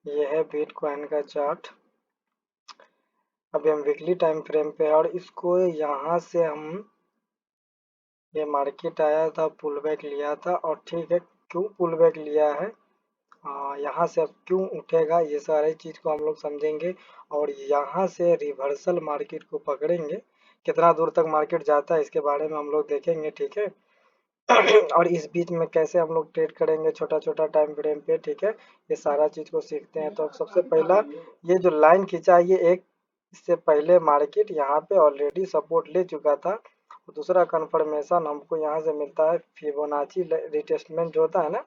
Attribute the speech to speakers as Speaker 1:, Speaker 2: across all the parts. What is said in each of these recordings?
Speaker 1: ये है बिटकॉइन का चार्ट। अभी हम वीकली टाइम फ्रेम पे हैं और इसको यहाँ से हम ये मार्केट आया था, पुल बैक लिया था और ठीक है, क्यों पुल बैक लिया है, यहाँ से अब क्यों उठेगा, ये सारी चीज़ को हम लोग समझेंगे और यहाँ से रिवर्सल मार्केट को पकड़ेंगे। कितना दूर तक मार्केट जाता है इसके बारे में हम लोग देखेंगे, ठीक है। और इस बीच में कैसे हम लोग ट्रेड करेंगे छोटा छोटा टाइम फ्रेम पे, ठीक है। ये सारा चीज़ को सीखते हैं। तो अब सबसे पहला ये जो लाइन खींचा है, ये एक इससे पहले मार्केट यहाँ पे ऑलरेडी सपोर्ट ले चुका था। दूसरा कंफर्मेशन हमको यहाँ से मिलता है फिबोनाची रिटेस्टमेंट जो होता है ना,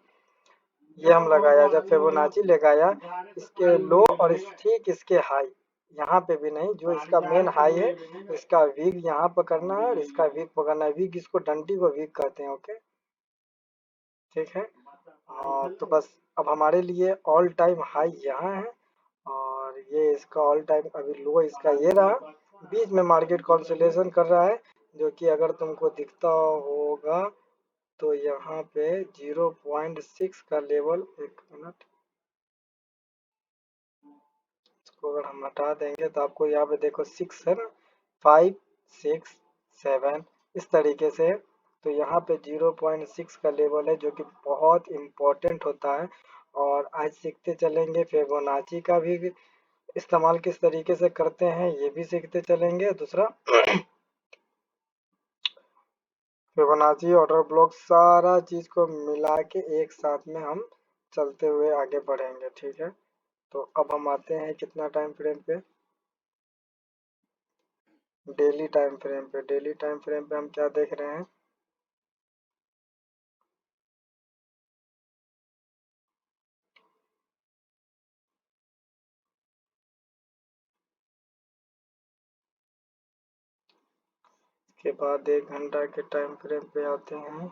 Speaker 1: ये हम लगाया। जब फिबोनाची लगाया इसके लो और ठीक इसके हाई, यहाँ पे भी नहीं, जो इसका मेन हाई है इसका वीक यहाँ पकड़ना है और इसका वीक पकड़ना है। वीक, इसको डंडी को वीक कहते हैं, ओके, ठीक है। तो बस अब हमारे लिए ऑल टाइम हाई यहाँ है और ये इसका ऑल टाइम अभी लो इसका ये रहा। बीच में मार्केट कंसोलिडेशन कर रहा है, जो कि अगर तुमको दिखता होगा तो यहाँ पे 0.6 का लेवल, एक मिनट, इसको अगर हम हटा देंगे तो आपको यहाँ पे देखो 6 है ना, 5 6 7 इस तरीके से है। तो यहाँ पे 0.6 का लेवल है, जो कि बहुत इम्पोर्टेंट होता है। और आज सीखते चलेंगे फिबोनाची का भी इस्तेमाल किस तरीके से करते हैं, ये भी सीखते चलेंगे। दूसरा फिबोनाची, ऑर्डर ब्लॉक, सारा चीज को मिला के एक साथ में हम चलते हुए आगे बढ़ेंगे, ठीक है। तो अब हम आते हैं कितना टाइम फ्रेम पे, डेली टाइम फ्रेम पे। डेली टाइम फ्रेम पे हम क्या देख रहे हैं, के बाद 1 घंटा के टाइम फ्रेम पे आते हैं।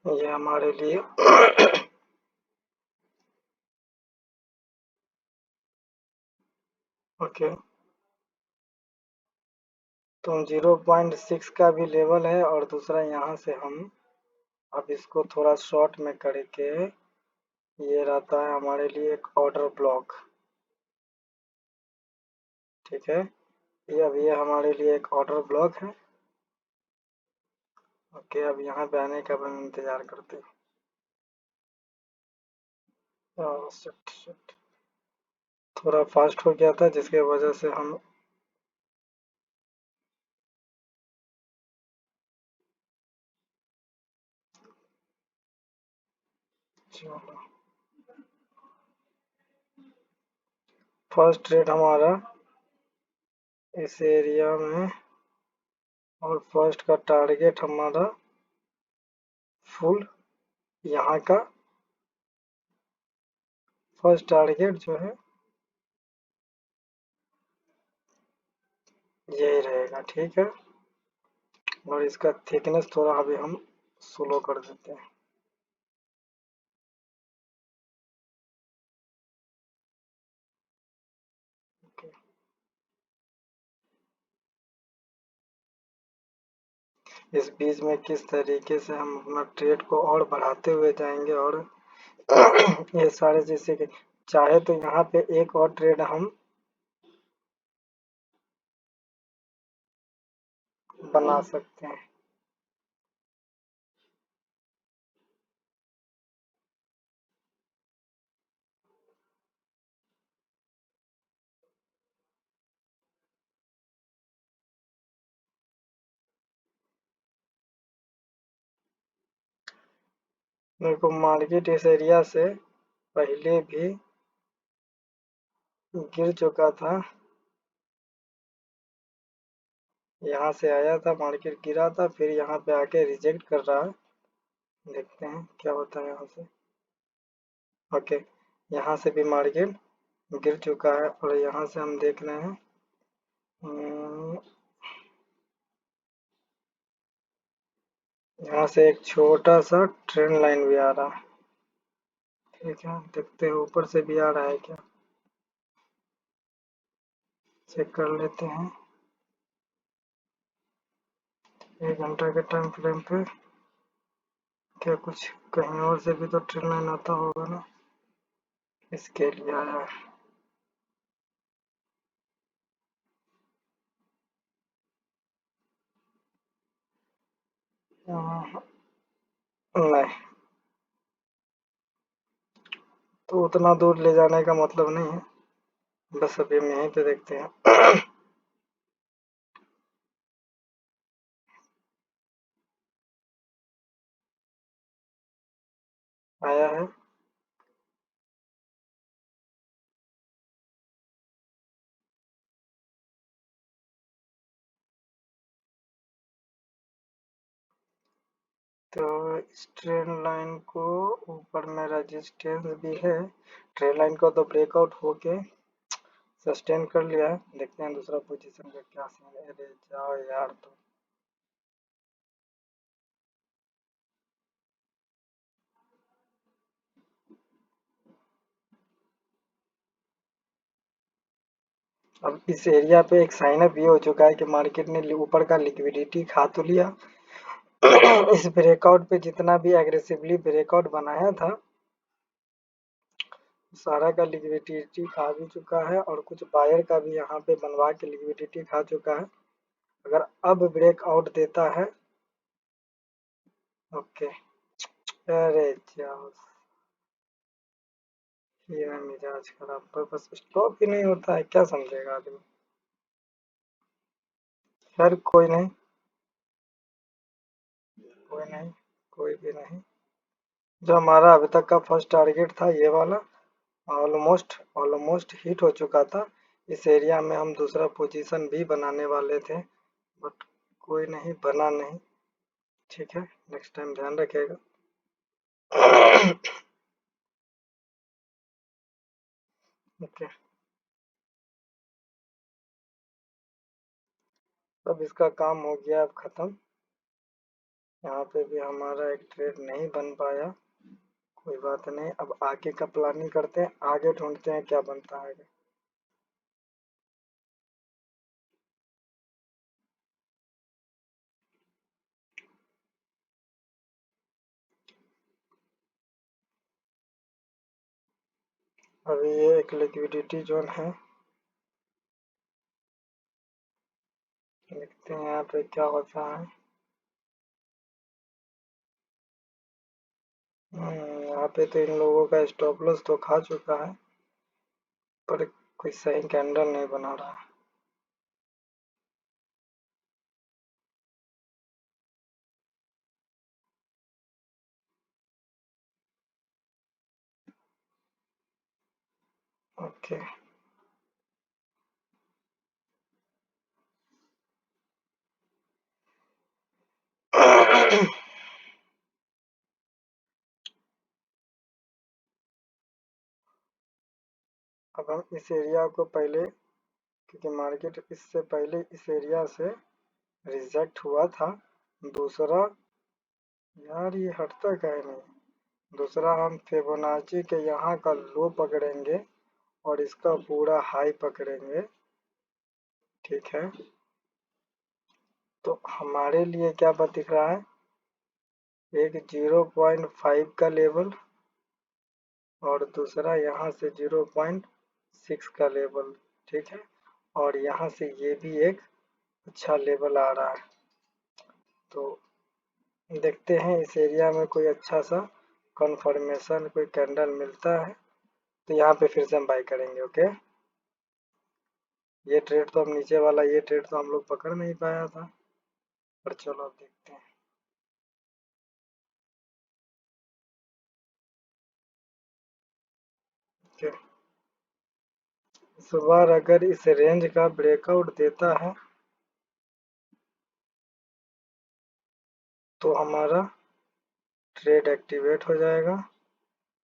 Speaker 1: ये हमारे लिए ओके, तो 0.6 का भी लेवल है और दूसरा यहाँ से हम अब इसको थोड़ा शॉर्ट में करके, ये रहता है हमारे लिए एक ऑर्डर ब्लॉक, ठीक है। ये अब ये हमारे लिए एक ऑर्डर ब्लॉक है, ओके। अब यहाँ पे आने का हम इंतजार करते हैं। शिट शिट, थोड़ा फास्ट हो गया था जिसके वजह से हम, चलो, फर्स्ट ट्रेड हमारा इस एरिया में और फर्स्ट का टारगेट हमारा फुल, यहाँ का फर्स्ट टारगेट जो है यही रहेगा, ठीक है। और इसका थिकनेस थोड़ा अभी हम स्लो कर देते हैं, ओके। इस बीच में किस तरीके से हम अपना ट्रेड को और बढ़ाते हुए जाएंगे और ये सारे जैसे कि चाहे तो यहाँ पे एक और ट्रेड हम बना सकते हैं। देखो मार्केट इस एरिया से पहले भी गिर चुका था, यहाँ से आया था, मार्केट गिरा था, फिर यहाँ पे आके रिजेक्ट कर रहा है। देखते हैं क्या होता है यहाँ से। ओके, यहाँ से भी मार्केट गिर चुका है और यहाँ से हम देख रहे हैं यहाँ से एक छोटा सा ट्रेंड लाइन भी आ रहा है। ठीक है, देखते हैं ऊपर से भी आ रहा है क्या, चेक कर लेते हैं। 1 घंटा के टाइम फ्रेम पे क्या कुछ कहीं और से भी तो ट्रेंड लाइन आता होगा ना, इसके लिए आया है। नहीं, तो उतना दूर ले जाने का मतलब नहीं है, बस अभी हम यहीं पे देखते हैं। आया है, तो इस ट्रेन लाइन को ऊपर में रेजिस्टेंस भी है, ट्रेन लाइन को तो ब्रेकआउट होके सस्टेन कर लिया है। देखते हैं दूसरा पोजीशन का क्या सीन है। अरे जाओ यार, तो अब इस एरिया पे एक साइन अप ये हो चुका है कि मार्केट ने ऊपर का लिक्विडिटी खा तो लिया। इस ब्रेकआउट पे जितना भी एग्रेसिवली ब्रेकआउट बनाया था सारा का लिक्विडिटी खा भी चुका है, और कुछ बायर का भी यहाँ पे बनवा के लिक्विडिटी खा चुका है। अगर अब ब्रेकआउट देता है, ओके, अरे जाओ, ये है मिजाज खराब पर बस स्टॉप ही नहीं होता है, क्या समझेगा आदमी। खैर कोई नहीं, कोई नहीं, कोई भी नहीं। जो हमारा अभी तक का फर्स्ट टारगेट था ये वाला, ऑलमोस्ट ऑलमोस्ट हिट हो चुका था। इस एरिया में हम दूसरा पोजीशन भी बनाने वाले थे, बट कोई नहीं, बना नहीं। ठीक है, नेक्स्ट टाइम ध्यान रखिएगा। ओके, अब इसका काम हो गया, अब खत्म। यहाँ पे भी हमारा एक ट्रेड नहीं बन पाया, कोई बात नहीं। अब आगे का प्लानिंग करते हैं, आगे ढूंढते हैं क्या बनता है। अभी ये एक लिक्विडिटी जोन है, देखते हैं यहाँ पे क्या होता है। यहाँ पे तो इन लोगों का स्टॉप लॉस तो खा चुका है, पर कोई सही कैंडल नहीं बना रहा है। ओके। अब हम इस एरिया को पहले, क्योंकि मार्केट इससे पहले इस एरिया से रिजेक्ट हुआ था। दूसरा, यार ये हटता क्या है नहीं। दूसरा हम फिबोनाची के यहाँ का लो पकड़ेंगे और इसका पूरा हाई पकड़ेंगे। ठीक है, तो हमारे लिए क्या बात दिख रहा है, एक 0.5 का लेवल और दूसरा यहाँ से 0.6 का लेवल। ठीक है, और यहाँ से ये भी एक अच्छा लेवल आ रहा है। तो देखते हैं इस एरिया में कोई अच्छा सा कंफर्मेशन, कोई कैंडल मिलता है तो यहाँ पे फिर से हम बाई करेंगे। ओके, ये ट्रेड तो हम नीचे वाला, ये ट्रेड तो हम लोग पकड़ नहीं पाया था, पर चलो अब देखते हैं। ओके, इस बार अगर इस रेंज का ब्रेकआउट देता है तो हमारा ट्रेड एक्टिवेट हो जाएगा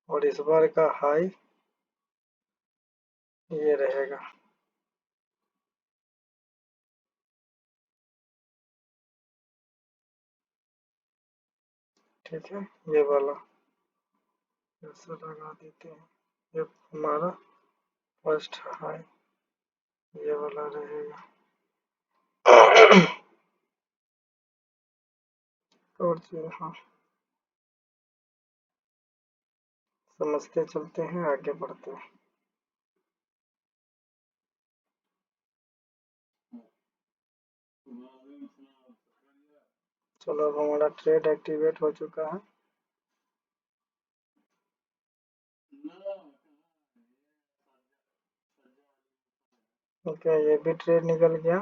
Speaker 1: और इस बार का हाई ये रहेगा। ठीक है, ये वाला ऐसा लगा देते हैं, ये हमारा फर्स्ट हाई ये वाला रहेगा। और हाँ, समझते चलते हैं, आगे बढ़ते हैं। चलो, अब हमारा ट्रेड एक्टिवेट हो चुका है। ओके, ये भी ट्रेड निकल गया।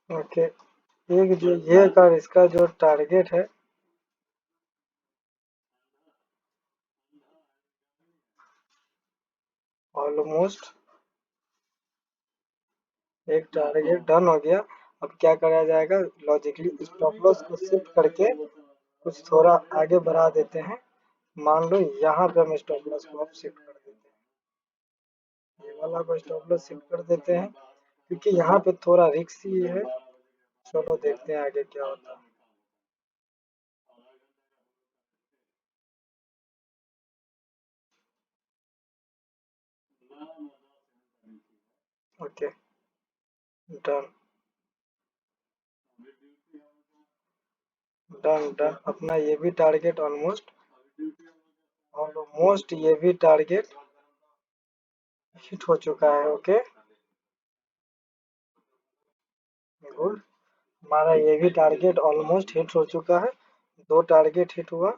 Speaker 1: ओके, एक जो ये कर इसका जो टारगेट है ऑलमोस्ट एक टारगेट डन हो गया। अब क्या करा जाएगा, लॉजिकली स्टॉप लॉस को शिफ्ट करके कुछ थोड़ा आगे बढ़ा देते हैं। मान लो यहाँ पे हम स्टॉप लॉस को अब शिफ्ट कर देते हैं, ये वाला को स्टॉप लॉस शिफ्ट कर देते हैं क्योंकि यहाँ पे थोड़ा रिस्क ही है। चलो देखते हैं आगे क्या होता है। Okay, done done done. अपना ये भी टारगेट ऑलमोस्ट ये भी टारगेट हिट हो चुका है। Okay, good. हमारा ये भी टारगेट ऑलमोस्ट हिट हो चुका है, दो टारगेट हिट हुआ।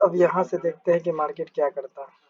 Speaker 1: अब यहाँ से देखते हैं कि मार्केट क्या करता है।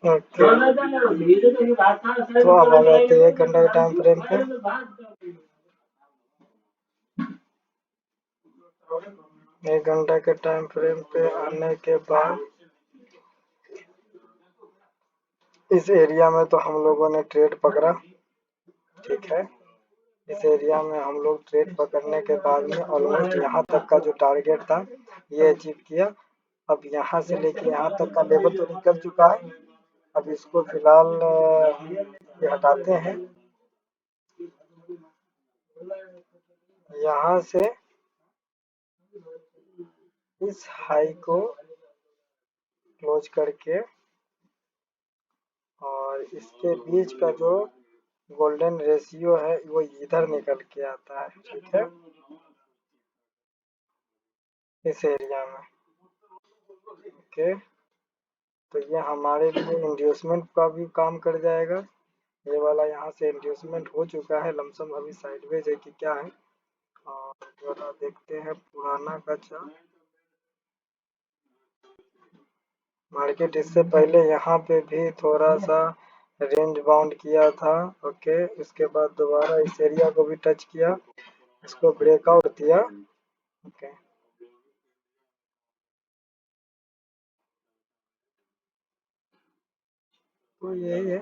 Speaker 1: ओके, तो अब आ जाते हैं 1 घंटा के टाइम फ्रेम पे। 1 घंटा के टाइम फ्रेम पे आने के बाद इस एरिया में तो हम लोगों ने ट्रेड पकड़ा। ठीक है, इस एरिया में हम लोग ट्रेड पकड़ने के बाद में ऑलमोस्ट यहाँ तक का जो टारगेट था ये अचीव किया। अब यहाँ से लेके यहाँ तक का लेवल तो निकल चुका है। अब इसको फिलहाल ये हटाते हैं। यहाँ से इस हाई को क्लोज करके और इसके बीच का जो गोल्डन रेशियो है वो इधर निकल के आता है। ठीक है, इस एरिया में। ओके, तो ये हमारे लिए इंड्यूसमेंट का भी काम कर जाएगा। ये वाला यहाँ से इंड्यूसमेंट हो चुका है, लमसम अभी साइडवेज है कि क्या है। और जरा देखते हैं पुराना का चार्ट। मार्केट इससे पहले यहाँ पे भी थोड़ा सा रेंज बाउंड किया था। ओके, इसके बाद दोबारा इस एरिया को भी टच किया, इसको ब्रेकआउट दिया। ओके, तो यही है,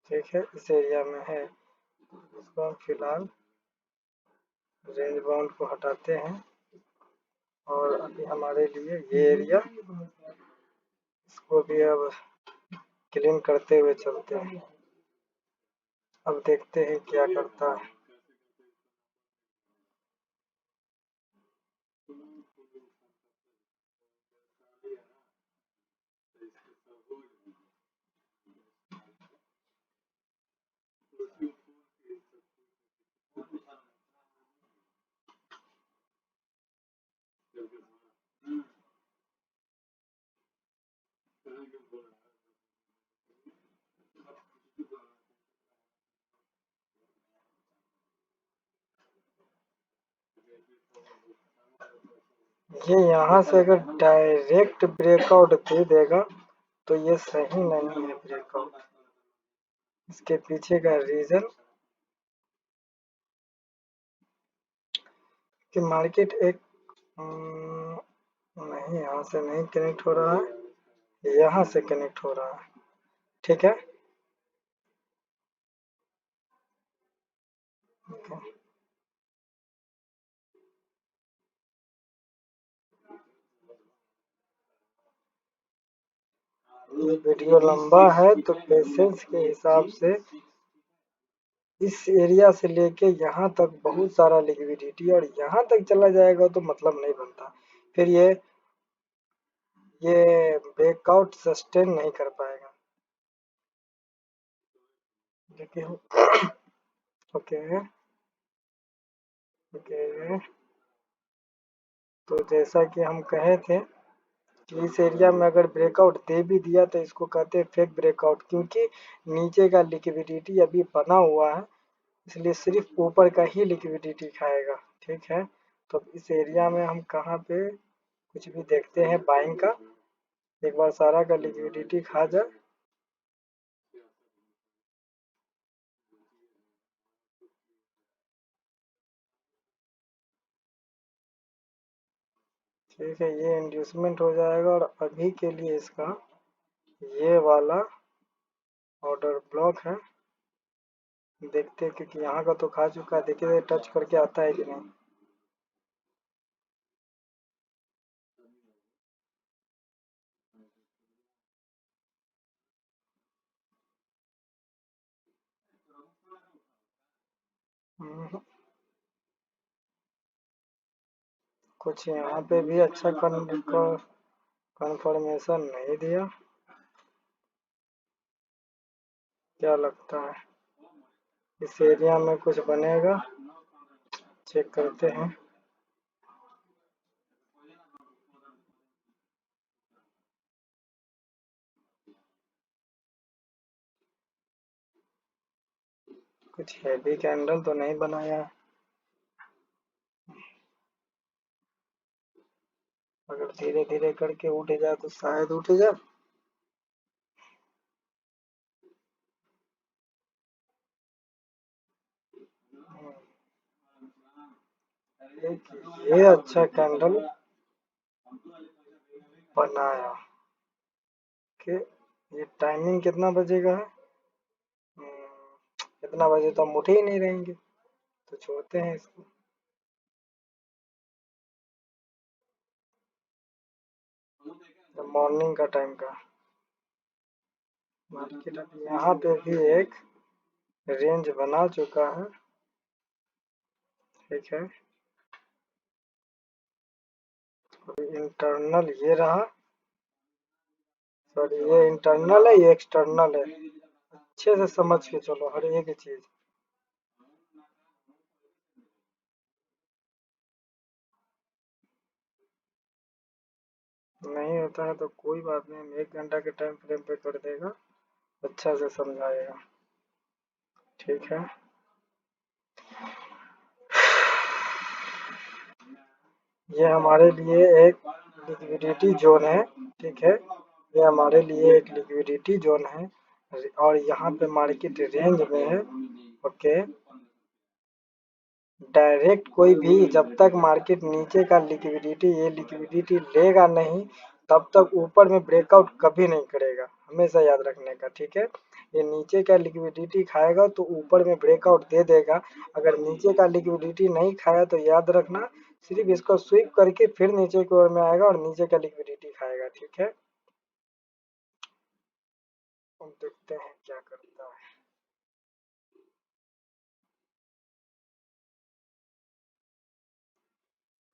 Speaker 1: ठीक है, इस एरिया में है। इसको हम फिलहाल रेंज बाउंड को हटाते हैं और अभी हमारे लिए ये एरिया, इसको भी अब क्लीन करते हुए चलते हैं। अब देखते हैं क्या करता है। ये यहाँ से अगर डायरेक्ट ब्रेकआउट दे देगा तो ये सही नहीं है ब्रेकआउट। इसके पीछे का रीजन कि मार्केट एक नहीं, यहाँ से नहीं कनेक्ट हो रहा है, यहाँ से कनेक्ट हो रहा है। ठीक है, ये वीडियो लंबा है तो पेशेंस के हिसाब से इस एरिया से लेके यहाँ तक बहुत सारा लिक्विडिटी, और यहाँ तक चला जाएगा तो मतलब नहीं बनता, फिर ये ब्रेकआउट सस्टेन नहीं कर पाएगा। देखिए ओके ओके, तो जैसा कि हम कहे थे कि इस एरिया में अगर ब्रेकआउट दे भी दिया तो इसको कहते हैं फेक ब्रेकआउट, क्योंकि नीचे का लिक्विडिटी अभी बना हुआ है, इसलिए सिर्फ ऊपर का ही लिक्विडिटी खाएगा। ठीक है, तो इस एरिया में हम कहाँ पे कुछ भी देखते हैं बाइंग का, एक बार सारा का लिक्विडिटी खा जाए। ठीक है, ये इंड्यूसमेंट हो जाएगा और अभी के लिए इसका ये वाला ऑर्डर ब्लॉक है। देखते हैं, क्योंकि यहाँ का तो खा चुका है, देखिए टच करके आता है कि नहीं। हम्म, कुछ यहाँ पे भी अच्छा कंफर्मेशन नहीं दिया। क्या लगता है इस एरिया में कुछ बनेगा, चेक करते हैं। कुछ हैवी कैंडल तो नहीं बनाया है, अगर धीरे धीरे करके उठ जाए तो शायद उठ जाए। एक ये अच्छा कैंडल बनाया कि ये टाइमिंग कितना बजे का है। इतना बजे तो हम उठे ही नहीं रहेंगे, तो छोड़ते हैं इसको। मॉर्निंग का टाइम का मार्केट अभी यहाँ पे भी एक रेंज बना चुका है। ठीक है, इंटरनल ये रहा, सॉरी ये इंटरनल है, ये एक्सटर्नल है। अच्छे से समझ के चलो हर एक चीज। नहीं होता है तो कोई बात नहीं, हम 1 घंटा के टाइम फ्रेम पे कर देगा, अच्छा से समझाएगा। ठीक है, ये हमारे लिए एक लिक्विडिटी जोन है। ठीक है, ये हमारे लिए एक लिक्विडिटी जोन है और यहाँ पे मार्केट रेंज में है। ओके, डायरेक्ट कोई भी जब तक मार्केट नीचे का लिक्विडिटी, ये लिक्विडिटी लेगा नहीं, तब तक ऊपर में ब्रेकआउट कभी नहीं करेगा, हमेशा याद रखने का। ठीक है, ये नीचे का लिक्विडिटी खाएगा तो ऊपर में ब्रेकआउट दे देगा। अगर नीचे का लिक्विडिटी नहीं खाया तो याद रखना, सिर्फ इसको स्वीप करके फिर नीचे की ओर में आएगा और नीचे का लिक्विडिटी खाएगा। ठीक है, हम देखते हैं क्या करता है।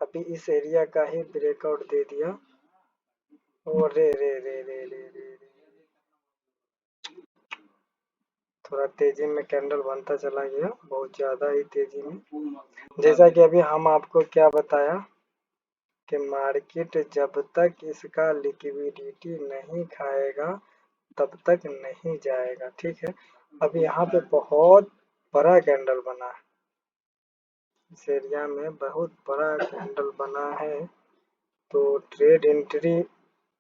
Speaker 1: अभी इस एरिया का ही ब्रेकआउट दे दिया। ओ रे रे रे रे रे रे, थोड़ा तेजी में कैंडल बनता चला गया, बहुत ज्यादा ही तेजी में। जैसा कि अभी हम आपको क्या बताया कि मार्केट जब तक इसका लिक्विडिटी नहीं खाएगा तब तक नहीं जाएगा। ठीक है, अब यहाँ पे बहुत बड़ा कैंडल बना है, इस एरिया में बहुत बड़ा कैंडल बना है, तो ट्रेड एंट्री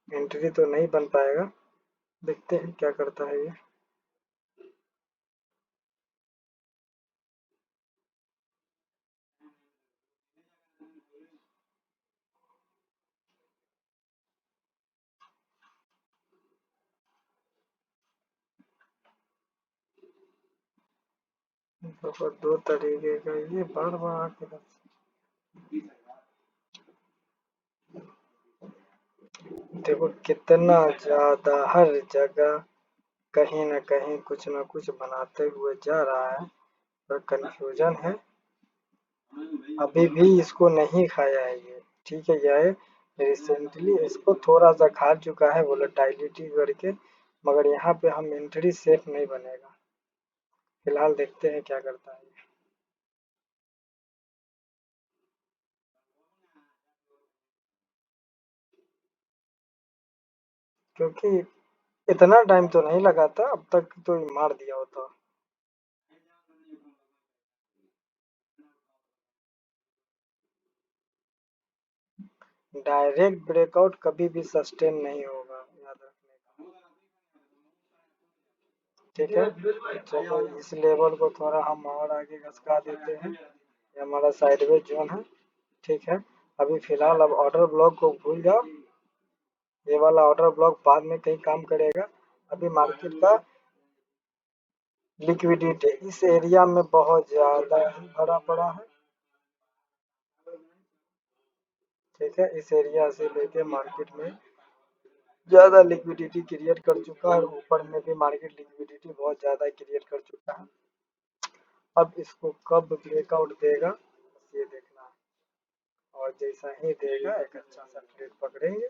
Speaker 1: एंट्री तो नहीं बन पाएगा। देखते हैं क्या करता है ये। बहुत दो तरीके का ये बार बार आके, देखो कितना ज्यादा हर जगह कहीं ना कहीं कुछ ना कुछ बनाते हुए जा रहा है, पर कंफ्यूजन है। अभी भी इसको नहीं खाया है ये। ठीक है, यह रिसेंटली इसको थोड़ा सा खा चुका है वोलेटाइलिटी करके, मगर यहाँ पे हम एंट्री सेफ नहीं बनेगा। फिलहाल देखते हैं क्या करता है ये। क्योंकि इतना टाइम तो नहीं लगा था, अब तक तो ये मार दिया होता। डायरेक्ट ब्रेकआउट कभी भी सस्टेन नहीं होगा, याद रखने का। ठीक है, चलो इस लेवल को थोड़ा हम और आगे घसका देते हैं, ये हमारा साइडवेज जोन है। ठीक है, अभी फिलहाल अब ऑर्डर ब्लॉक को भूल जाओ, ये वाला ऑर्डर ब्लॉक बाद में कहीं काम करेगा। अभी मार्केट का लिक्विडिटी इस एरिया में बहुत ज्यादा ही भरा पड़ा है। ठीक है, इस एरिया से लेके मार्केट में ज्यादा लिक्विडिटी क्रिएट कर चुका है, और ऊपर में भी मार्केट लिक्विडिटी बहुत ज्यादा क्रिएट कर चुका है। अब इसको कब ब्रेकआउट देगा बस ये देखना है, और जैसा ही देगा एक अच्छा सा ट्रेड पकड़ेंगे।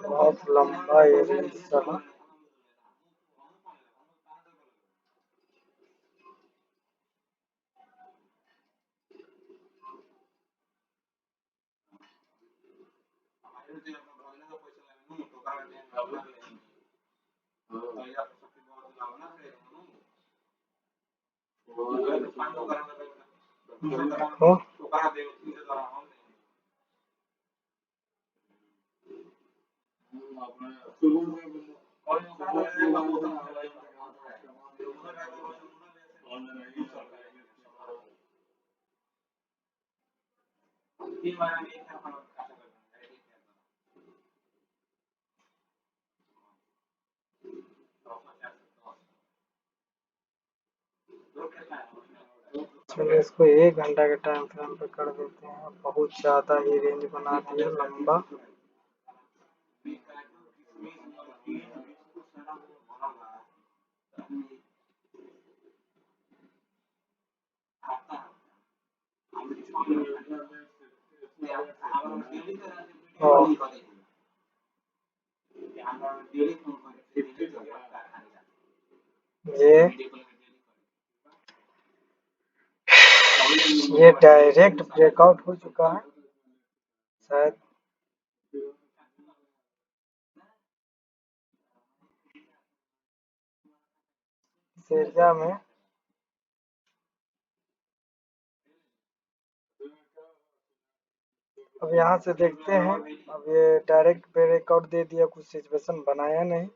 Speaker 1: बहुत लंबा ये रेंज चला। देखो चलिए इसको 1 घंटा के टाइम फ्रेम पे कर देते हैं। बहुत ज़्यादा ही रेंज बना दिया लंबा। और ये डायरेक्ट ब्रेकआउट हो चुका है शायद। इस एरिया में अब यहाँ से देखते हैं। अब ये डायरेक्ट ब्रेकआउट दे दिया, कुछ सिचुएशन बनाया नहीं।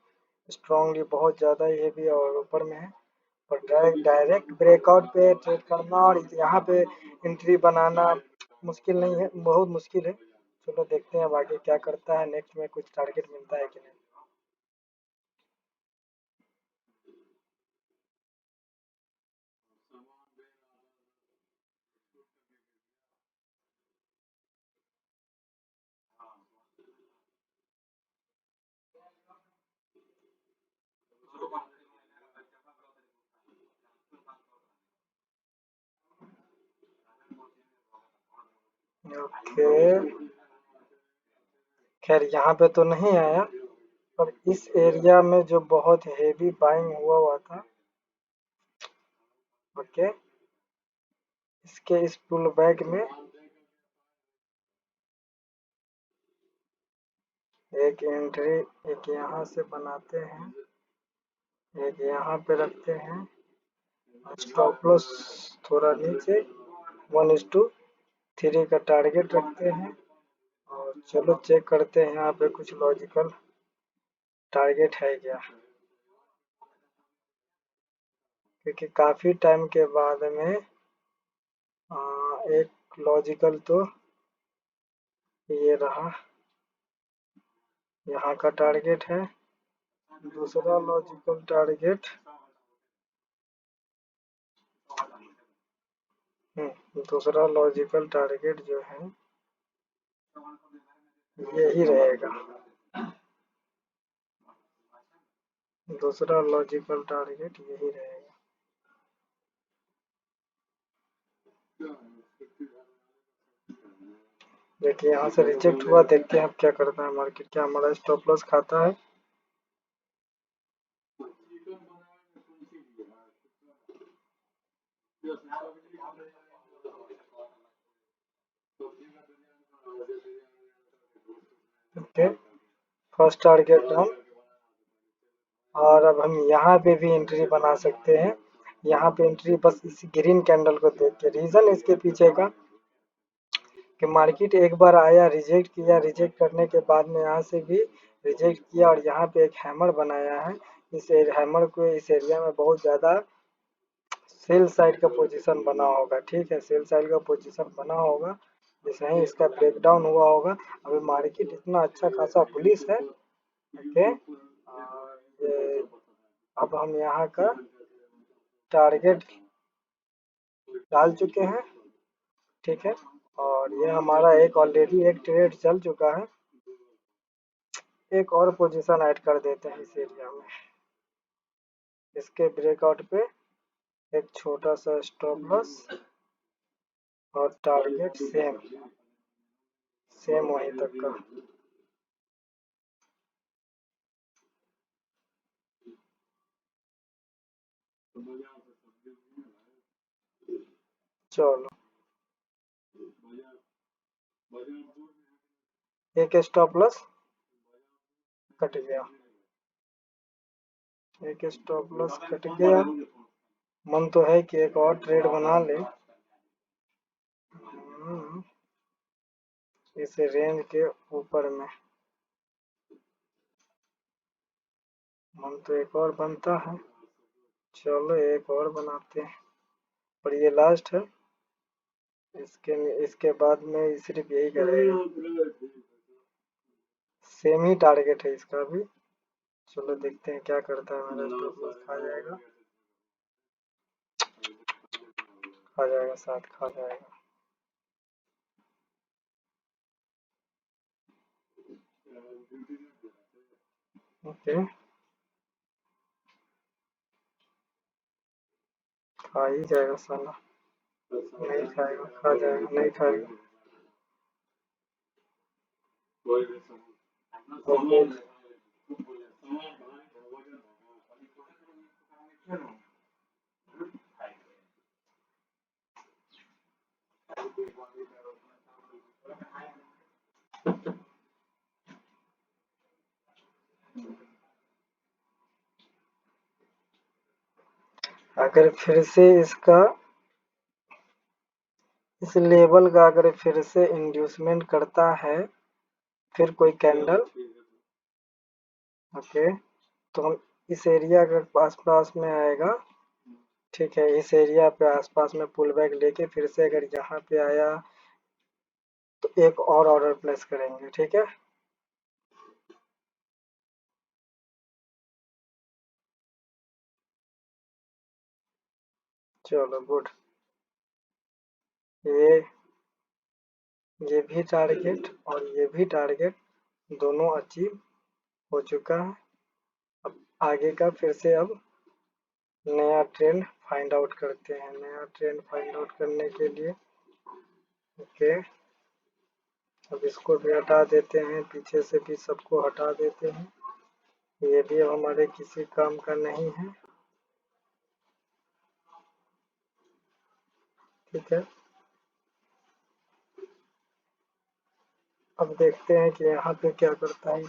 Speaker 1: स्ट्रांगली बहुत ज़्यादा हेवी और ऊपर में है, पर डायरेक्ट ब्रेकआउट पे ट्रेड करना और यहाँ पे एंट्री बनाना मुश्किल नहीं है, बहुत मुश्किल है। चलो देखते हैं अब आगे क्या करता है, नेक्स्ट में कुछ टारगेट मिलता है कि नहीं। ओके, खैर यहाँ पे तो नहीं आया, पर इस एरिया में जो बहुत हेवी बाइंग हुआ था। ओके, इसके इस पुल बैक में एक एंट्री, एक यहाँ से बनाते हैं, एक यहाँ पे रखते हैं। स्टॉप लॉस थोड़ा नीचे 1:3 का टारगेट रखते हैं। और चलो चेक करते हैं यहाँ पे कुछ लॉजिकल टारगेट है क्या, क्योंकि काफी टाइम के बाद में एक लॉजिकल तो ये रहा, यहाँ का टारगेट है। दूसरा लॉजिकल टारगेट दूसरा लॉजिकल टारगेट जो है यही रहेगा। दूसरा लॉजिकल टारगेट यही रहेगा। देखिए यहाँ से रिजेक्ट हुआ, देखते हैं अब क्या करता है मार्केट, क्या हमारा स्टॉप लॉस खाता है। Okay, first target down. और अब हम यहाँ पे भी एंट्री बना सकते हैं। यहाँ पे एंट्री बस इस ग्रीन कैंडल को देख के, रीजन इसके पीछे का कि मार्केट एक बार आया, रिजेक्ट किया, रिजेक्ट करने के बाद में यहाँ से भी रिजेक्ट किया और यहाँ पे एक हैमर बनाया है। इस हैमर को इस एरिया में बहुत ज़्यादा सेल साइड का पोजीशन बना होगा। ठीक है, सेल साइड का पोजीशन बना होगा, जैसे ही इसका ब्रेकडाउन हुआ होगा। अभी मार्केट इतना अच्छा खासा बुलिश है। ओके, ये अब हम यहाँ का टारगेट डाल चुके हैं। ठीक है, और ये हमारा एक ऑलरेडी एक ट्रेड चल चुका है। एक और पोजीशन ऐड कर देते हैं इस एरिया में। इसके ब्रेकआउट पे एक छोटा सा स्टॉप लॉस और टारगेट सेम सेम वहीं तक का। चलो, एक स्टॉप लॉस कट गया, एक स्टॉप लॉस कट गया। मन तो है कि एक और ट्रेड बना ले इस रेंज के ऊपर में। मन तो एक और बनता है, चलो एक और बनाते हैं, और ये लास्ट है। इसके बाद में सिर्फ यही करेगा, सेम ही टारगेट है इसका भी। चलो देखते हैं क्या करता है मेरा स्टॉप लॉस। खा जाएगा, खा जाएगा, साथ खा जाएगा। ओके, खा ही जाएगा साला। नहीं खाएगा, खा जाएगा, नहीं खाएगा। ओके, अगर फिर से इसका, इस लेवल का अगर फिर से इंड्यूसमेंट करता है, फिर कोई कैंडल, ओके, तो हम इस एरिया के आसपास में आएगा, ठीक है, इस एरिया पे आसपास में पुल बैक लेके फिर से अगर यहाँ पे आया तो एक और ऑर्डर प्लेस करेंगे, ठीक है। चलो गुड, ये भी टारगेट और ये भी टारगेट दोनों अचीव हो चुका है। अब आगे का फिर से अब नया ट्रेंड फाइंड आउट करते हैं। नया ट्रेंड फाइंड आउट करने के लिए, ओके, अब इसको भी हटा देते हैं, पीछे से भी सबको हटा देते हैं, ये भी अब हमारे किसी काम का नहीं है, ठीक है। अब देखते हैं कि यहाँ पे क्या करता है।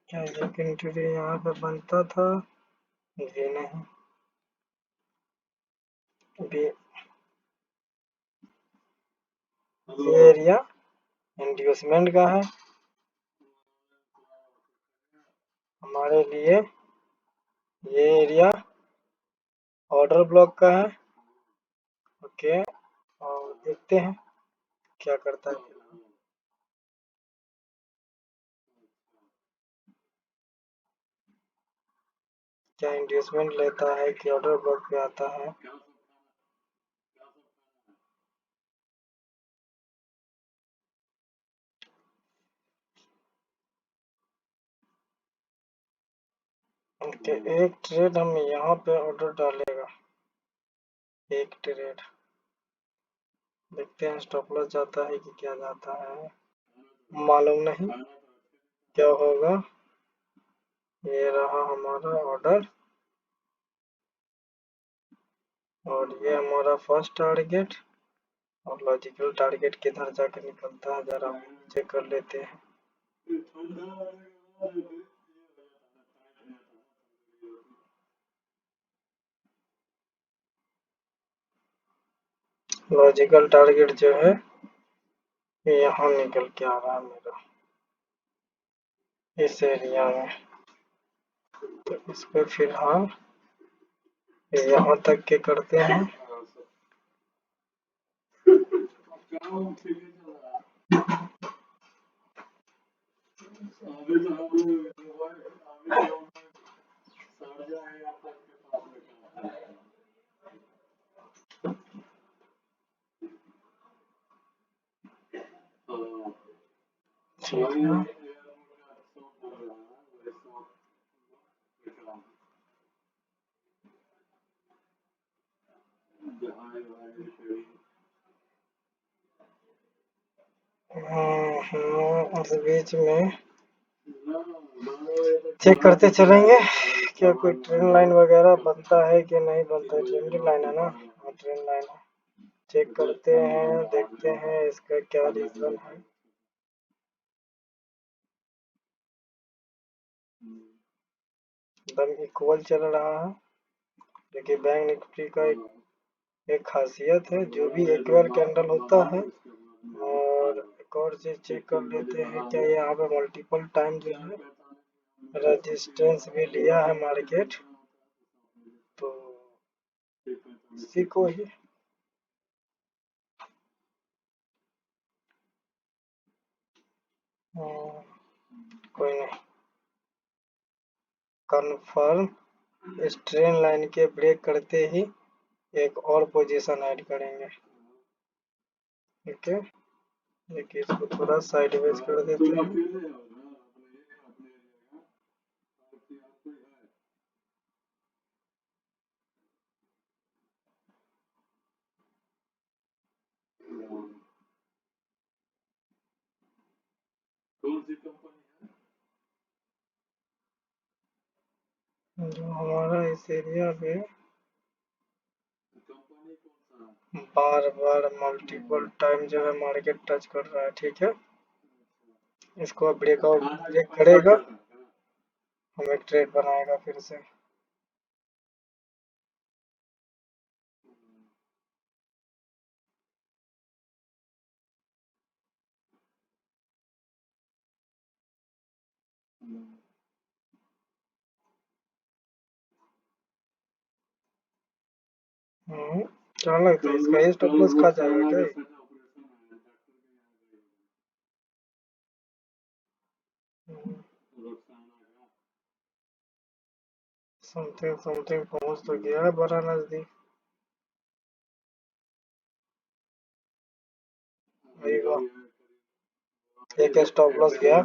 Speaker 1: क्या एक एंट्री यहाँ पे बनता था? ये नहीं, भी ये एरिया इंड्यूसमेंट का है हमारे लिए, ये एरिया ऑर्डर ब्लॉक का है, ओके, और देखते हैं क्या करता है। क्या इंड्यूसमेंट लेता है कि ऑर्डर ब्लॉक पे आता है? ओके, एक ट्रेड हम यहाँ पे ऑर्डर डालेगा, एक ट्रेड, देखते हैं स्टॉप लॉस जाता है कि क्या जाता है, मालूम नहीं क्या होगा। ये रहा हमारा ऑर्डर और ये हमारा फर्स्ट टारगेट, और लॉजिकल टारगेट किधर जाकर निकलता है जरा चेक कर लेते हैं। लॉजिकल टारगेट जो है यहाँ निकल के आ रहा है मेरा, इस एरिया में, तो इसको फिलहाल यहाँ तक के करते हैं। ठीक है, इस बीच में चेक करते चलेंगे क्या कोई ट्रेंड लाइन वगैरह बनता है कि नहीं बनता है। ट्रेंडिंग लाइन है ना, ट्रेन लाइन है, चेक करते हैं, देखते हैं इसका क्या रीजन है। एकदम इक्वल चल रहा है। देखिए बैंक निफ्टी का एक खासियत है, जो भी इक्वल कैंडल होता है। और एक और चीज चेक कर लेते हैं, क्या यहाँ पे मल्टीपल टाइम जो है रेजिस्टेंस भी लिया है मार्केट, तो इसी को ही कोई नहीं, कन्फर्म इस ट्रेन लाइन के ब्रेक करते ही एक और पोजीशन ऐड करेंगे। ठीक है, देखिए इसको थोड़ा साइडवेज कर देते हैं। जो हमारा इस एरिया पे बार बार मल्टीपल टाइम जो है मार्केट टच कर रहा है। ठीक है, इसको ब्रेकआउट ब्रेक करेगा, हम एक ट्रेड बनाएगा फिर से। क्या लगता है इसका ये स्टॉप लॉस खा जाएगा क्या? समथिंग समथिंग पहुंच तो गया है बड़ा नजदीक। वही वो, एक स्टॉप लॉस गया,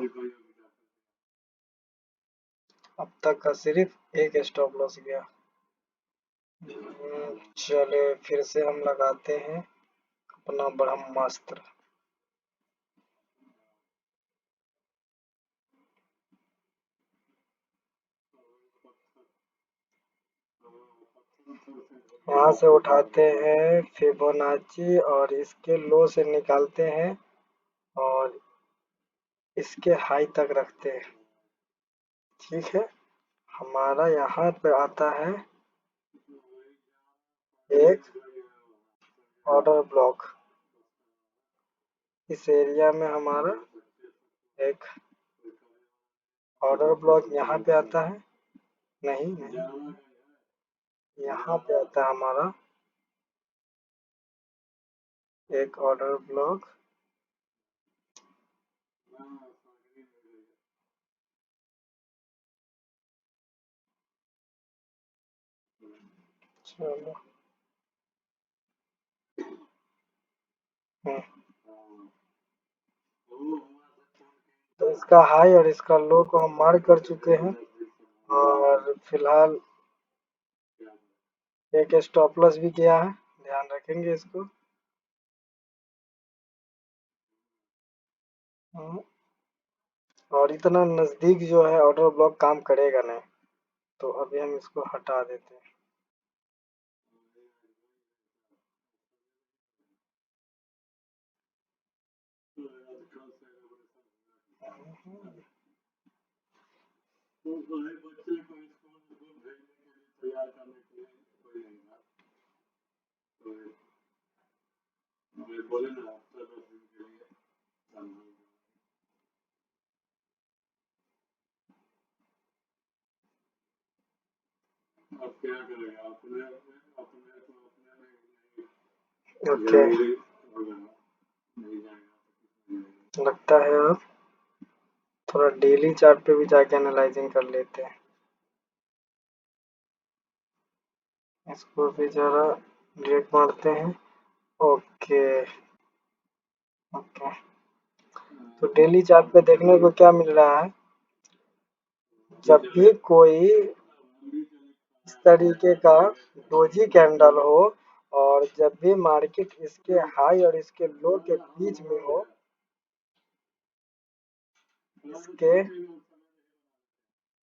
Speaker 1: अब तक का सिर्फ एक स्टॉप लॉस गया। चले फिर से हम लगाते हैं अपना ब्रह्मास्त्र। यहाँ से उठाते हैं फिबोनाची और इसके लो से निकालते हैं और इसके हाई तक रखते हैं। ठीक है, हमारा यहाँ पे आता है एक ऑर्डर ब्लॉक। इस एरिया में हमारा एक ऑर्डर ब्लॉक यहाँ पे आता है, नहीं नहीं, यहाँ पे आता है हमारा एक ऑर्डर ब्लॉक। चलो, तो इसका हाई और इसका लो को हम मार्क कर चुके हैं और फिलहाल एक स्टॉप लॉस भी किया है, ध्यान रखेंगे इसको। और इतना नजदीक जो है ऑर्डर ब्लॉक काम करेगा नहीं, तो अभी हम इसको हटा देते हैं। ओके, लगता है अब थोड़ा डेली चार्ट पे भी जाके एनालाइजिंग कर लेते हैं। इसको भी जरा ब्रेक मारते हैं। ओके ओके, तो डेली चार्ट पे देखने को क्या मिल रहा है, जब भी कोई इस तरीके का डोजी कैंडल हो और जब भी मार्केट इसके हाई और इसके लो के बीच में हो, इसके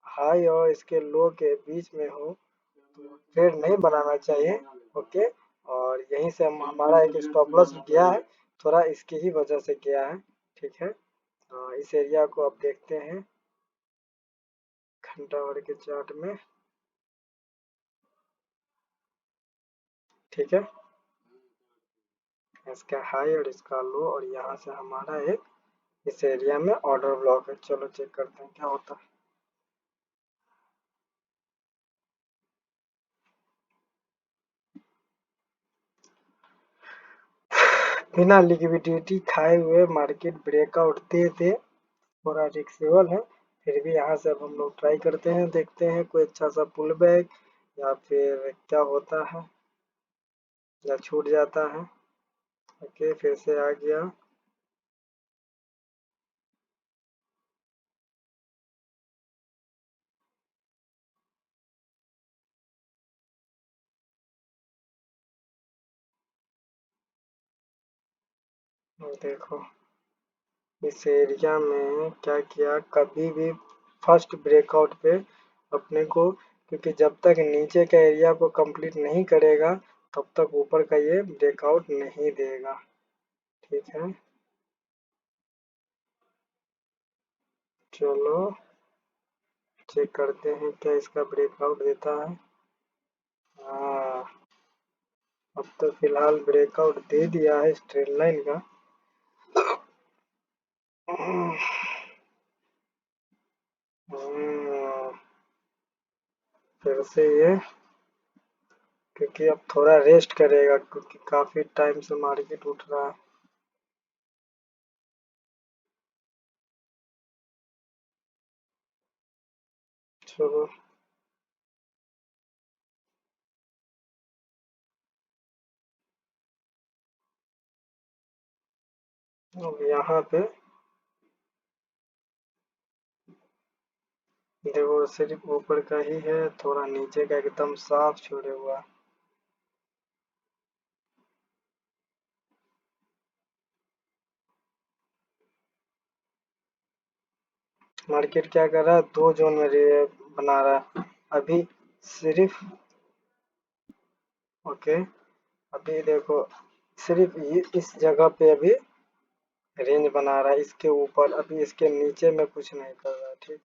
Speaker 1: हाई और इसके लो के बीच में हो, तो ट्रेड नहीं बनाना चाहिए। ओके, और यहीं से हम हमारा एक स्टॉप लॉस गया है, थोड़ा इसकी ही वजह से गया है। ठीक है, इस एरिया को अब देखते हैं घंटा भर के चार्ट में। ठीक है, इसका हाई और इसका लो, और यहाँ से हमारा एक इस एरिया में ऑर्डर ब्लॉक है। चलो चेक करते हैं क्या होता है। बिना लिक्विडिटी खाए हुए मार्केट ब्रेकआउट दे दे, थोड़ा रिस्केबल है। फिर भी यहाँ से अब हम लोग ट्राई करते हैं, देखते हैं कोई अच्छा सा पुल बैक या फिर क्या होता है, या छूट जाता है। ओके, फिर से आ गया। देखो इस एरिया में क्या किया, कभी भी फर्स्ट ब्रेकआउट पे अपने को, क्योंकि जब तक नीचे का एरिया को कंप्लीट नहीं करेगा तब तक ऊपर का ये ब्रेकआउट नहीं देगा। ठीक है, चलो चेक करते हैं क्या इसका ब्रेकआउट देता है। हाँ, अब तो फिलहाल ब्रेकआउट दे दिया है स्ट्रेट लाइन का। हम्म, फिर से ये, क्योंकि अब थोड़ा रेस्ट करेगा क्योंकि काफी टाइम से मार्केट उठ रहा है। चलो अब यहाँ पे देखो सिर्फ ऊपर का ही है, थोड़ा नीचे का एकदम साफ छोड़े हुआ है। मार्केट क्या कर रहा है, दो जोन में बना रहा है अभी सिर्फ। ओके, अभी देखो सिर्फ ये इस जगह पे अभी रेंज बना रहा है, इसके ऊपर अभी इसके नीचे में कुछ नहीं कर रहा है। ठीक,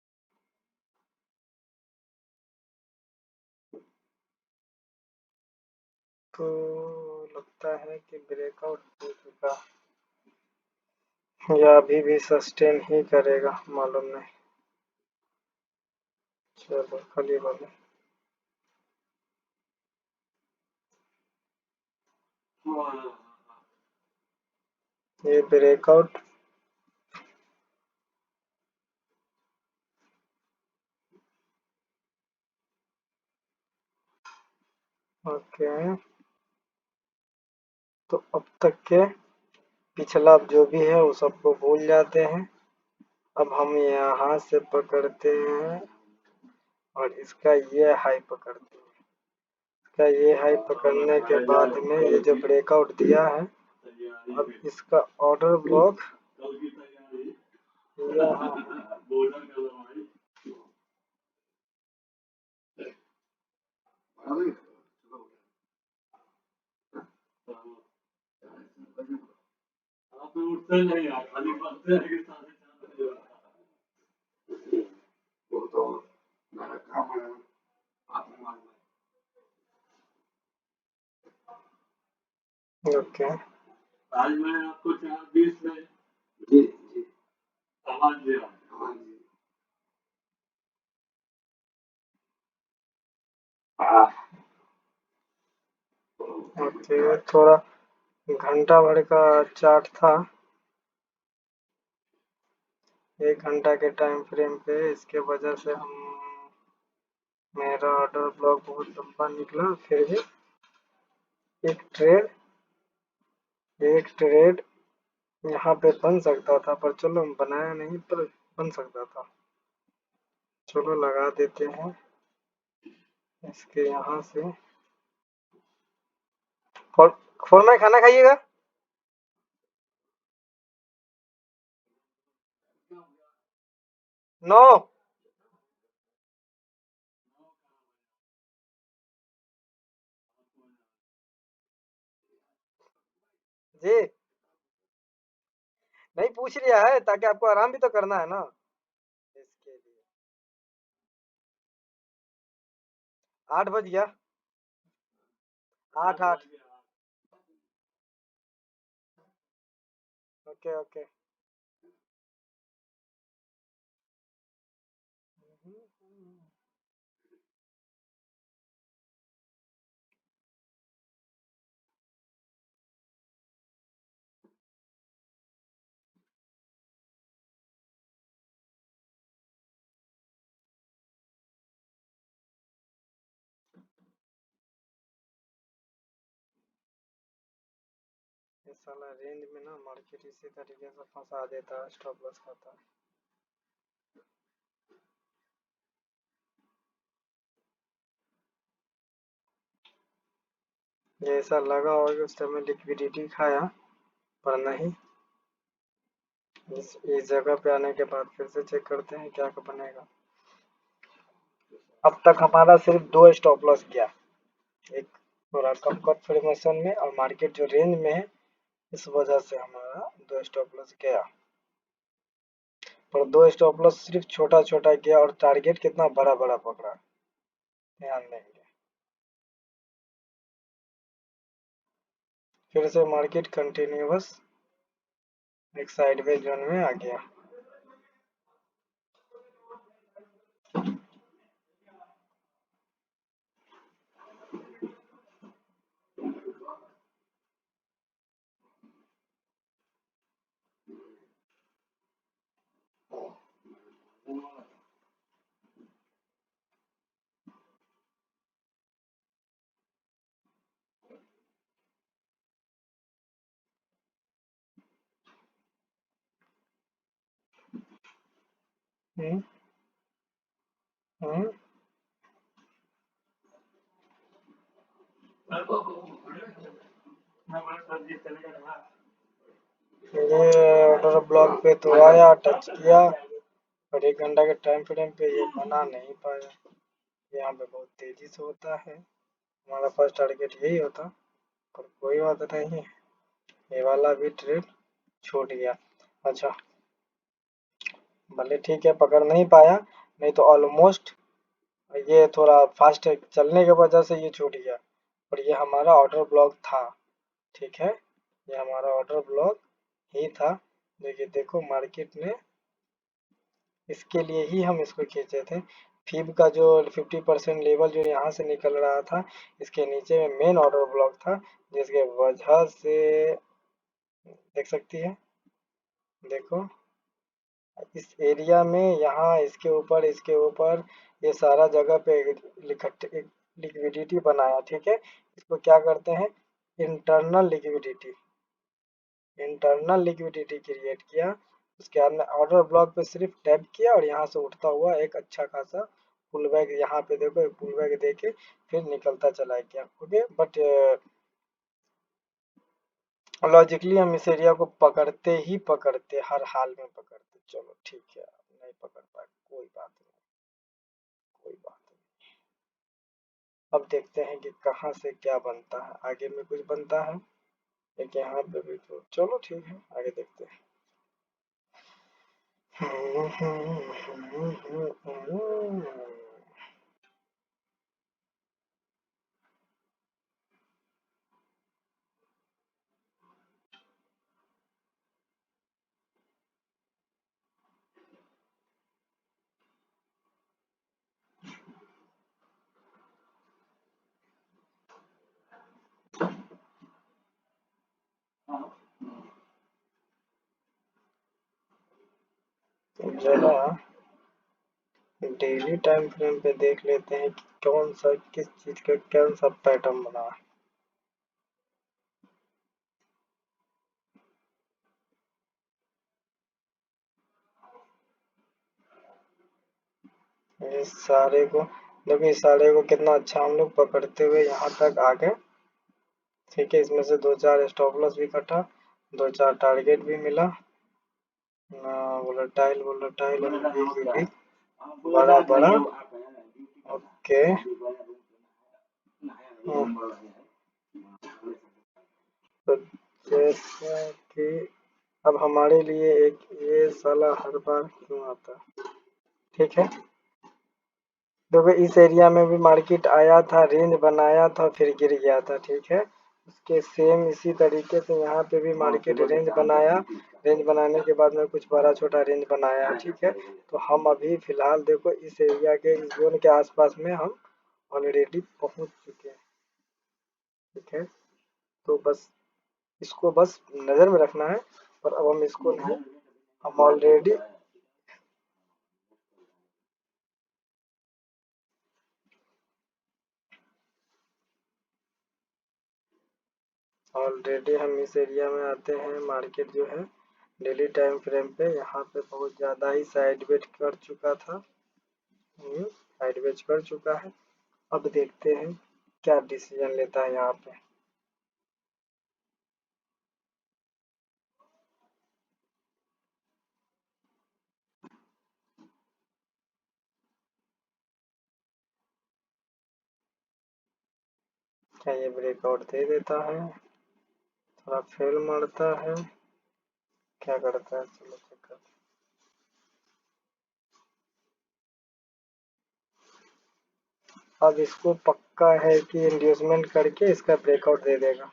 Speaker 1: तो लगता है कि ब्रेकआउट हो चुका है, या अभी भी सस्टेन ही करेगा, मालूम नहीं। चलो खाली बोले, ये ब्रेकआउट। ओके, तो अब तक के पिछला जो भी है वो सबको भूल जाते हैं। अब हम यहाँ से पकड़ते हैं और इसका ये हाई पकड़ते हैं। इसका ये हाई पकड़ने के बाद में ये जो ब्रेकआउट दिया है, अब इसका ऑर्डर ब्लॉक यहाँ। ओके, आज मैं आपको 4:20 में जी जी आवाज दे रहा हूँ। हाँ जी, ओके, थोड़ा घंटा भर का चार्ट था, 1 घंटा के टाइम फ्रेम पे, इसके वजह से हम मेरा ऑर्डर ब्लॉक बहुत लंबा निकला। फिर भी एक ट्रेड एक ट्रेड यहाँ पे बन सकता था, पर चलो बनाया नहीं, पर बन सकता था। चलो लगा देते हैं इसके यहाँ से। फोर में खाना खाइएगा। नो, जी नहीं पूछ लिया है ताकि आपको आराम भी तो करना है ना इसके लिए। 8 बज गया। 8 8। Okay okay. ये साला रेंज में ना मार्केट इसी तरीके से फंसा देता है, स्टॉप लॉस खाता है। ये ऐसा लगा होगा कि उस टाइम में लिक्विडिटी खाया, पर नहीं। इस जगह पे आने के बाद फिर से चेक करते हैं क्या बनेगा। अब तक हमारा सिर्फ 2 स्टॉप लॉस गया, एक थोड़ा कम कंफर्मेशन में और मार्केट जो रेंज में है इस वजह से हमारा 2 स्टॉप लॉस गया। पर 2 स्टॉप लॉस सिर्फ छोटा छोटा गया और टारगेट कितना बड़ा बड़ा पकड़ा, ध्यान देंगे। फिर से मार्केट कंटिन्यूअस एक साइडवेज जोन में आ गया। हम्म हम्म ये ऑर्डर ब्लॉक पे तो आया, टच किया, और 1 घंटा के टाइम फ्रेम पे ये बना नहीं पाया। यहाँ पे बहुत तेजी से होता है, हमारा फर्स्ट टारगेट यही होता, पर कोई बात नहीं, ये वाला भी ट्रेड छूट गया। अच्छा भले ठीक है, पकड़ नहीं पाया, नहीं तो ऑलमोस्ट ये थोड़ा फास्ट चलने की वजह से ये छूट गया, और ये हमारा ऑर्डर ब्लॉक था। ठीक है, ये हमारा ऑर्डर ब्लॉक ही था। देखिए देखो मार्केट ने इसके लिए ही हम इसको खींचे थे। फीब का जो 50% लेवल जो यहाँ से निकल रहा था, इसके नीचे में मेन ऑर्डर ब्लॉक था, जिसके वजह से देख सकती है, देखो इस एरिया में यहाँ इसके ऊपर ये सारा जगह पे लिक्विडिटी बनाया। ठीक है, इसको क्या करते हैं, internal liquidity, internal liquidity create किया। उसके बाद में ऑर्डर ब्लॉक पे सिर्फ टैप किया और यहाँ से उठता हुआ एक अच्छा खासा पुल बैक, यहाँ पे देखो एक पुल बैक देके फिर निकलता चला गया। ओके, बट लॉजिकली हम इस एरिया को पकड़ते ही पकड़ते, हर हाल में पकड़ते। चलो ठीक है, नहीं पकड़ पाए कोई बात नहीं, कोई बात नहीं। अब देखते हैं कि कहाँ से क्या बनता है, आगे में कुछ बनता है एक यहाँ पे भी, तो चलो ठीक है आगे देखते हैं। जरा डेली टाइम फ्रेम पे देख लेते हैं कि कौन सा किस चीज का कौन सा पैटर्न बना है। इस सारे को देखो, इस सारे को कितना अच्छा हम लोग पकड़ते हुए यहाँ तक आ गए। ठीक है, इसमें से 2 4 स्टॉप लॉस भी कटा, 2 4 टारगेट भी मिला ना, वोलेटाइल वोलेटाइल भी बड़ा बड़ा। ओके, तो जैसा कि अब हमारे लिए एक ये साला हर बार क्यों आता, ठीक है। देखो इस एरिया में भी मार्केट आया था, रेंज बनाया था, फिर गिर गया था, ठीक है। उसके सेम इसी तरीके से यहाँ पे भी मार्केट रेंज बनाया, रेंज बनाने के बाद में कुछ बड़ा छोटा रेंज बनाया, ठीक है। तो हम अभी फिलहाल देखो इस एरिया के इस जोन के आसपास में हम ऑलरेडी पहुंच चुके हैं, ठीक है। तो बस इसको बस नज़र में रखना है, और अब हम इसको नहीं, हम ऑलरेडी हम इस एरिया में आते हैं। मार्केट जो है डेली टाइम फ्रेम पे यहाँ पे बहुत ज़्यादा ही साइड वेट कर चुका था, साइड वेट कर चुका है। अब देखते हैं क्या डिसीजन लेता है यहाँ पे। क्या ये ब्रेकआउट दे देता है, थोड़ा फेल मारता है, क्या करता है, चलो चेक करते हैं। अब इसको पक्का है कि इंड्यूसमेंट करके इसका ब्रेकआउट दे देगा।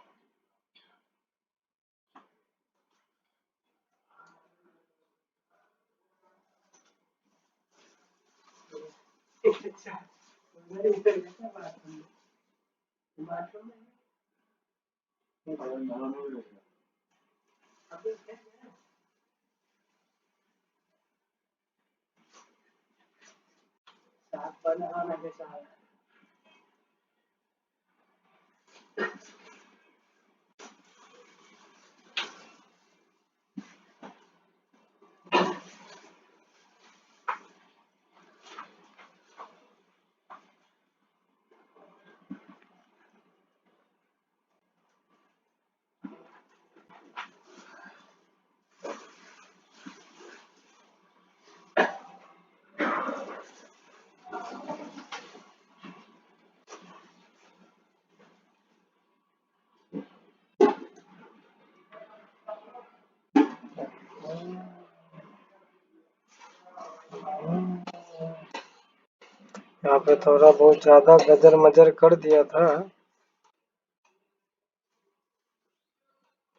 Speaker 1: यहाँ पे थोड़ा बहुत ज्यादा गजर मजर कर दिया था।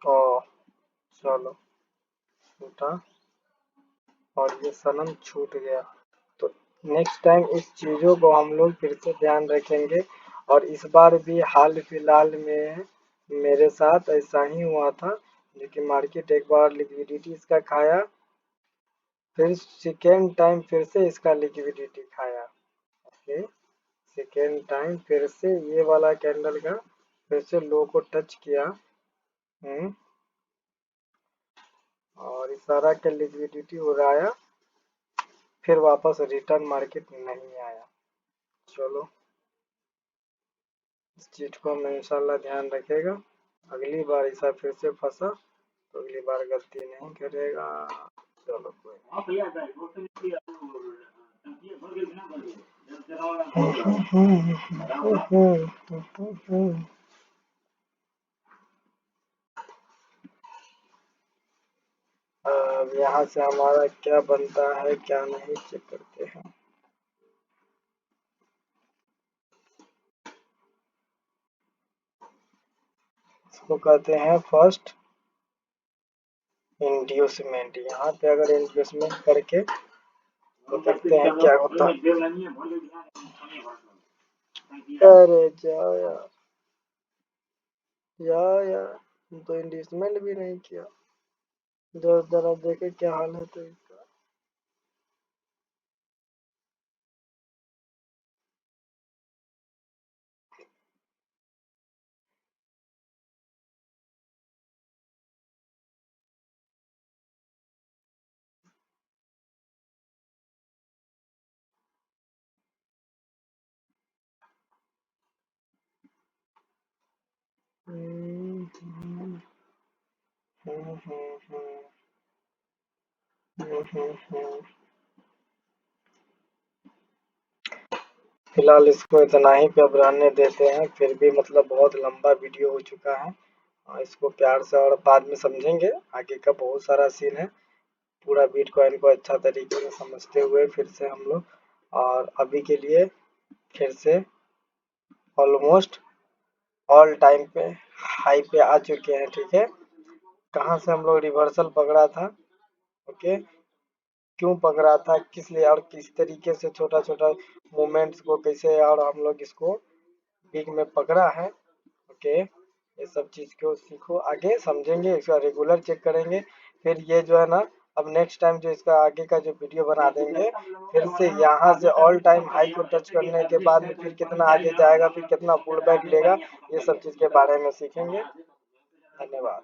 Speaker 1: ओ चलो, छूटा, और ये सनम छूट गया। तो नेक्स्ट टाइम इस चीज़ों को हम लोग फिर से ध्यान रखेंगे। और इस बार भी हाल फिलहाल में मेरे साथ ऐसा ही हुआ था, जो कि मार्केट एक बार लिक्विडिटी इसका खाया, फिर सेकेंड टाइम फिर से इसका लिक्विडिटी खाया, ओके। सेकेंड टाइम फिर से ये वाला कैंडल का फिर से लो को टच किया, और इशारा के लिक्विडिटी उड़ाया, फिर वापस रिटर्न मार्केट नहीं आया। चलो, इस चीज को हम इंशाल्लाह ध्यान रखेगा। अगली बार ऐसा फिर से फंसा तो अगली बार गलती नहीं करेगा। चलो कोई नहीं। अब यहाँ से हमारा क्या बनता है क्या नहीं चेक करते हैं। इसको कहते हैं फर्स्ट इंड्यूसमेंट। यहाँ पे अगर इंड्यूसमेंट करके तो देखते हैं क्या होता है। अरे जाओ यार, यार यार, तुम तो इंड्यूसमेंट भी नहीं किया। जो जरा देखे क्या हाल है तो इसका। हम्म, हम्म, हम्म, फिलहाल इसको इतना ही पे अब रहने देते हैं। फिर भी मतलब बहुत लंबा वीडियो हो चुका है, इसको प्यार से और बाद में समझेंगे, आगे का बहुत सारा सीन है। पूरा बिटकॉइन को अच्छा तरीके से समझते हुए फिर से हम लोग, और अभी के लिए फिर से ऑलमोस्ट ऑल टाइम पे हाई पे आ चुके हैं। ठीक है, कहाँ से हम लोग रिवर्सल पकड़ा था, ओके, क्यों पकड़ा था, किस लिए और किस तरीके से छोटा छोटा मूवमेंट्स को कैसे और हम लोग इसको बिग में पकड़ा है। ओके, ये सब चीज़ को सीखो, आगे समझेंगे, इसका रेगुलर चेक करेंगे। फिर ये जो है ना, अब नेक्स्ट टाइम जो इसका आगे का जो वीडियो बना देंगे, फिर से यहाँ से ऑल टाइम हाई को टच करने के बाद में फिर कितना आगे जाएगा, फिर कितना पुल बैक लेगा, ये सब चीज़ के बारे में सीखेंगे। धन्यवाद।